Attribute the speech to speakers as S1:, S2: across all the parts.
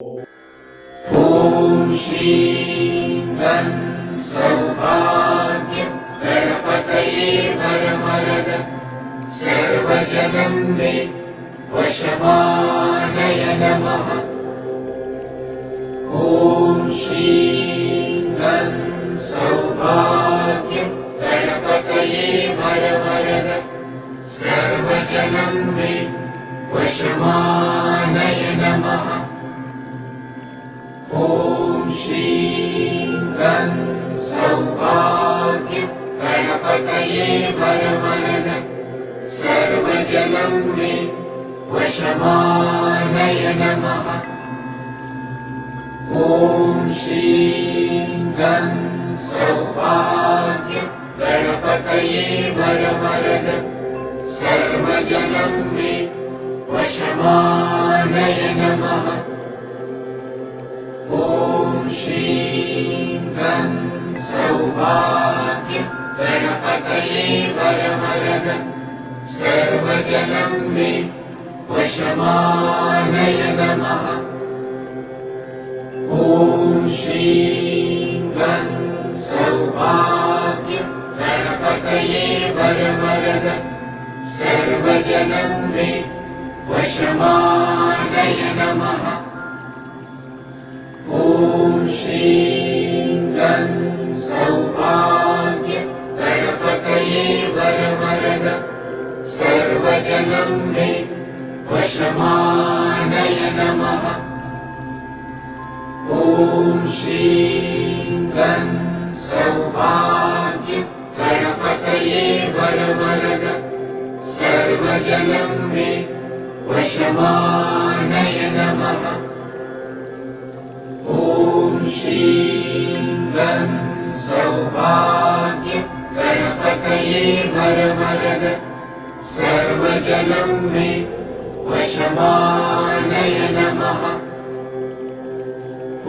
S1: ॐ श्रीं गं सौभाग्य गणपतये वरवरद सर्वजनं मे वशमानय नमः। ॐ श्रीं गं सौभाग्य गणपतये वरवरद सर्वजनं मे वशमानय नमः। ॐ श्रीं गं सौभाग्य गणपतये वरवरद सर्वजनं मे वशमानय नमः। ॐ श्रीं गं सौभाग्य गणपतये वरवरद सर्वजनं मे वशमानय नमः। ॐ श्रीं गं सौभाग्य गणपतये वरवरद सर्वजनं मे वशमानय नमः। ॐ श्रीं गं सौभाग्य गणपतये वरवरद सर्वजनं मे वशमानय नमः। ॐ श्रीं गं सौभाग्य गणपतये वरवरद सर्वजनं मे वशमानय नमः। ॐ श्रीं गं सौभाग्य गणपतये वरवरद सर्वजनं मे वशमानय नमः। ॐ श्रीं गं सौभाग्य गणपतये वरवरद सर्वजनं मे वशमानय नमः।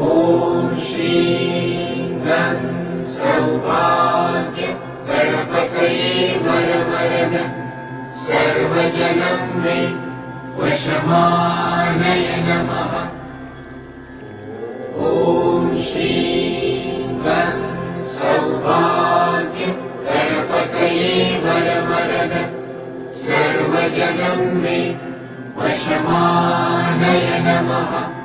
S1: ॐ श्रीं गं सौभाग्य गणपतये वरवरद सर्वजनं मे वशमानय नमः। ॐ श्रीं गं सौभाग्य गणपतये वरवरद सर्वजनं मे वशमानय नमः।